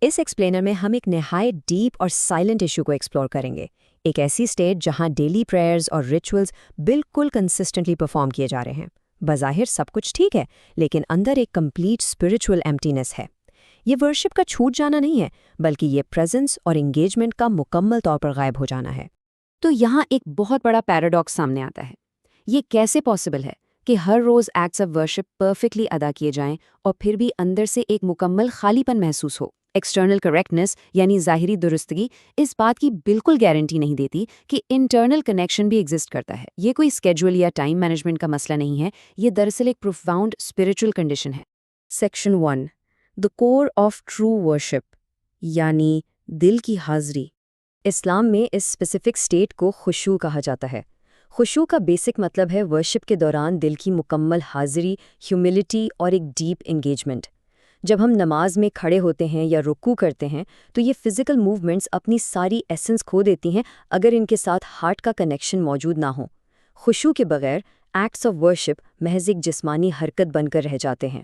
اس explainer میں ہم ایک نہایت ڈیپ اور سائلنٹ ایشو کو ایکسپلور کریں گے، ایک ایسی سٹیٹ جہاں ڈیلی پریئرز اور ریچولز بالکل کنسسٹنٹلی پرفارم کیے جا رہے ہیں۔ بظاہر سب کچھ ٹھیک ہے، لیکن اندر ایک کمپلیٹ اسپرچول ایمٹینس ہے۔ یہ ورشپ کا چھوٹ جانا نہیں ہے، بلکہ یہ پریزنس اور انگیجمنٹ کا مکمل طور پر غائب ہو جانا ہے۔ تو یہاں ایک بہت بڑا پیراڈاکس سامنے آتا ہے۔ یہ کیسے پاسبل ہے کہ ہر روز ایکٹس آف ورشپ پرفیکٹلی ادا کیے جائیں اور پھر بھی اندر سے ایک مکمل خالی پن محسوس ہو؟ ایکسٹرنل کریکٹنس یعنی ظاہری درستگی اس بات کی بالکل گارنٹی نہیں دیتی کہ انٹرنل کنیکشن بھی ایگزسٹ کرتا ہے۔ یہ کوئی اسکیڈول یا ٹائم مینجمنٹ کا مسئلہ نہیں ہے، یہ دراصل ایک پروفاؤنڈ اسپرچل کنڈیشن ہے۔ Section 1، the core of true worship, یعنی دل کی حاضری۔ اسلام میں اس اسپیسیفک سٹیٹ کو خشوع کہا جاتا ہے۔ خشوع کا بیسک مطلب ہے ورشپ کے دوران دل کی مکمل حاضری، ہیوملٹی اور ایک ڈیپ انگیجمنٹ۔ جب ہم نماز میں کھڑے ہوتے ہیں یا رکوع کرتے ہیں تو یہ فزیکل موومنٹس اپنی ساری ایسنس کھو دیتی ہیں اگر ان کے ساتھ ہارٹ کا کنیکشن موجود نہ ہو۔ خشوع کے بغیر ایکٹس آف ورشپ محض ایک جسمانی حرکت بن کر رہ جاتے ہیں۔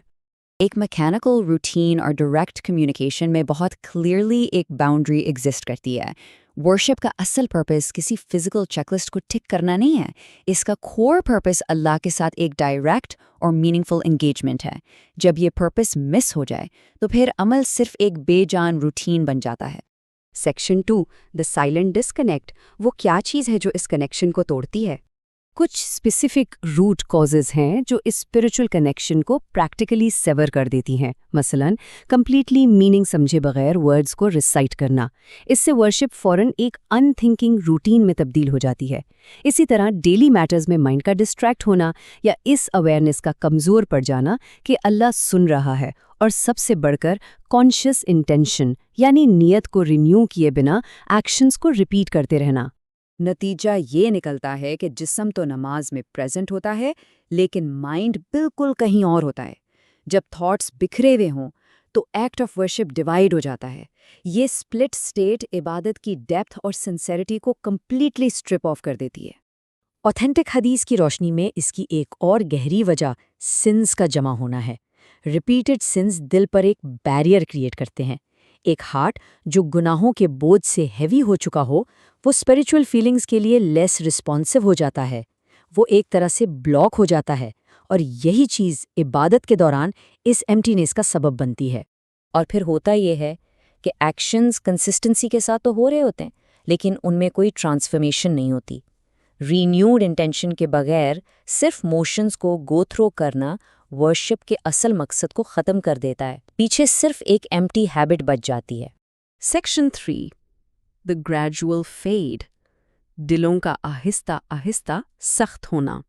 ایک میکینیکل روٹین اور ڈائریکٹ کمیونیکیشن میں بہت کلیئرلی ایک باؤنڈری ایگزسٹ کرتی ہے۔ ورشپ کا اصل پرپس کسی فزیکل چیک لسٹ کو ٹک کرنا نہیں ہے، اس کا کور پرپس اللہ کے ساتھ ایک ڈائریکٹ اور میننگ فل انگیجمنٹ ہے۔ جب یہ پرپس مس ہو جائے تو پھر عمل صرف ایک بے جان روٹین بن جاتا ہے۔ سیکشن 2، دی سائلنٹ ڈسکنیکٹ۔ وہ کیا چیز ہے جو اس کنیکشن کو توڑتی ہے؟ کچھ اسپیسیفک روٹ کازز ہیں جو اس اسپرچل کنیکشن کو پریکٹیکلی سیور کر دیتی ہیں۔ مثلاً کمپلیٹلی میننگ سمجھے بغیر ورڈز کو ریسائٹ کرنا، اس سے ورشپ فوراً ایک ان تھنکنگ روٹین میں تبدیل ہو جاتی ہے۔ اسی طرح ڈیلی میٹرز میں مائنڈ کا ڈسٹریکٹ ہونا یا اس اویئرنیس کا کمزور پڑ جانا کہ اللہ سن رہا ہے، اور سب سے بڑھ کر کانشیس انٹینشن یعنی نیت کو رینیو کیے بنا ایکشنز کو ریپیٹ کرتے رہنا۔ نتیجہ یہ نکلتا ہے کہ جسم تو نماز میں پریزنٹ ہوتا ہے لیکن مائنڈ بالکل کہیں اور ہوتا ہے۔ جب تھاٹس بکھرے ہوئے ہوں تو ایکٹ آف ورشپ ڈیوائیڈ ہو جاتا ہے۔ یہ سپلٹ سٹیٹ عبادت کی ڈیپتھ اور سنسیریٹی کو کمپلیٹلی سٹرپ آف کر دیتی ہے۔ اوتھینٹک حدیث کی روشنی میں اس کی ایک اور گہری وجہ سنز کا جمع ہونا ہے۔ ریپیٹڈ سنز دل پر ایک بیریئر کریٹ کرتے ہیں۔ ایک ہارٹ جو گناہوں کے بوجھ سے ہیوی ہو چکا ہو، وہ اسپرچول فیلنگز کے لیے لیس رسپانسو ہو جاتا ہے، وہ ایک طرح سے بلاک ہو جاتا ہے، اور یہی چیز عبادت کے دوران اس ایمٹینس کا سبب بنتی ہے۔ اور پھر ہوتا یہ ہے کہ ایکشنز کنسسٹنسی کے ساتھ تو ہو رہے ہوتے ہیں، لیکن ان میں کوئی ٹرانسفارمیشن نہیں ہوتی۔ رینیوڈ انٹینشن کے بغیر صرف موشنز کو گو تھرو کرنا ورشپ کے اصل مقصد کو ختم کر دیتا ہے، پیچھے صرف ایک ایمٹی ہیبٹ بچ جاتی ہے۔ سیکشن 3، دی گریجول فیڈ، دلوں کا آہستہ آہستہ سخت ہونا۔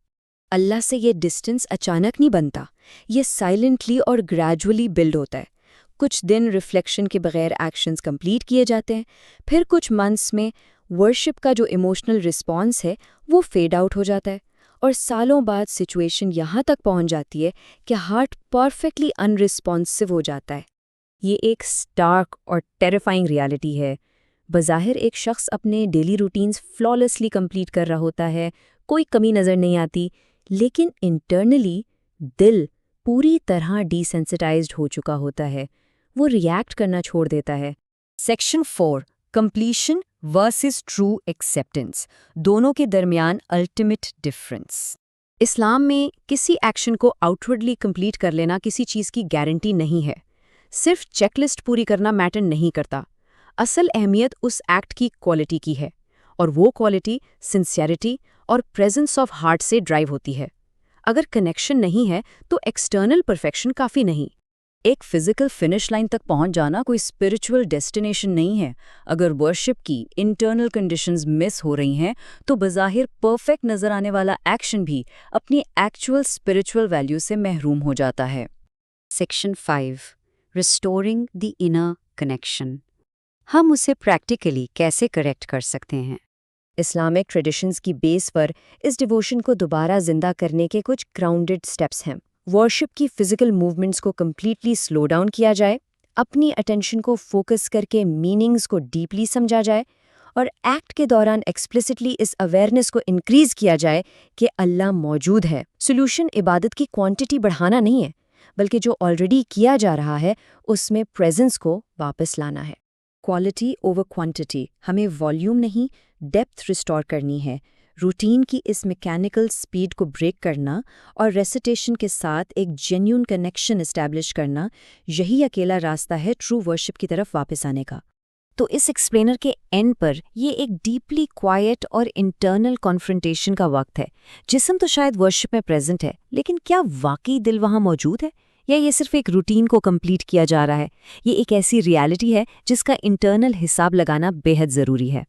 اللہ سے یہ ڈسٹنس اچانک نہیں بنتا، یہ سائلنٹلی اور گریجولی بلڈ ہوتا ہے۔ کچھ دن ریفلیکشن کے بغیر ایکشنز کمپلیٹ کیے جاتے ہیں، پھر کچھ منتھس میں ورشپ کا جو ایموشنل رسپانس ہے وہ فیڈ آؤٹ ہو جاتا ہے، اور سالوں بعد سچویشن یہاں تک پہنچ جاتی ہے کہ ہارٹ پرفیکٹلی ان رسپانسو ہو جاتا ہے۔ یہ ایک سٹارک اور ٹیریفائنگ ریالٹی ہے۔ بظاہر ایک شخص اپنے ڈیلی روٹینز فلالیسلی کمپلیٹ کر رہا ہوتا ہے، کوئی کمی نظر نہیں آتی، لیکن انٹرنلی دل پوری طرح ڈی سینسٹائزڈ ہو چکا ہوتا ہے، وہ ریئیکٹ کرنا چھوڑ دیتا ہے۔ Section 4، completion versus true acceptance, دونوں کے درمیان الٹیمیٹ ڈفرنس۔ اسلام میں کسی ایکشن کو آؤٹورڈلی کمپلیٹ کر لینا کسی چیز کی گارنٹی نہیں ہے۔ صرف چیک لسٹ پوری کرنا میٹر نہیں کرتا، اصل اہمیت اس ایکٹ کی کوالٹی کی ہے، اور وہ کوالٹی سنسیئرٹی اور پریزنس آف ہارٹ سے ڈرائیو ہوتی ہے۔ اگر کنیکشن نہیں ہے تو ایکسٹرنل پرفیکشن کافی نہیں۔ ایک فزیکل فنش لائن تک پہنچ جانا کوئی اسپرچول ڈیسٹینیشن نہیں ہے۔ اگر ورشپ کی انٹرنل کنڈیشنز مس ہو رہی ہیں تو بظاہر پرفیکٹ نظر آنے والا ایکشن بھی اپنی ایکچوئل اسپرچول ویلیو سے محروم ہو جاتا ہے۔ Section 5، restoring the inner connection, ہم اسے پریکٹیکلی کیسے کریکٹ کر سکتے ہیں؟ اسلامک ٹریڈیشنز کی بیس پر اس ڈیووشن کو دوبارہ زندہ کرنے کے کچھ گراؤنڈڈ سٹیپس ہیں۔ ورشپ کی فزیکل موومنٹس کو کمپلیٹلی سلو ڈاؤن کیا جائے، اپنی اٹینشن کو فوکس کر کے میننگز کو ڈیپلی سمجھا جائے، اور ایکٹ کے دوران ایکسپلسٹلی اس اویئرنیس کو انکریز کیا جائے کہ اللہ موجود ہے۔ سولوشن عبادت کی کوانٹٹی بڑھانا نہیں ہے، بلکہ جو آلریڈی کیا جا رہا ہے اس میں پریزنس کو واپس لانا ہے۔ کوالٹی اوور کوانٹٹی، ہمیں والیوم نہیں ڈیپتھ ریسٹور کرنی ہے۔ روٹین کی اس میکینیکل سپیڈ کو بریک کرنا اور ریسیٹیشن کے ساتھ ایک جینیون کنیکشن اسٹیبلش کرنا، یہی اکیلا راستہ ہے ٹرو ورشپ کی طرف واپس آنے کا۔ تو اس ایکسپلینر کے اینڈ پر یہ ایک ڈیپلی کوائٹ اور انٹرنل کانفرنٹیشن کا وقت ہے۔ جسم تو شاید ورشپ میں پریزنٹ ہے، لیکن کیا واقعی دل وہاں موجود ہے، یا یہ صرف ایک روٹین کو کمپلیٹ کیا جا رہا ہے؟ یہ ایک ایسی ریالٹی ہے جس کا انٹرنل حساب لگانا بے حد ضروری ہے۔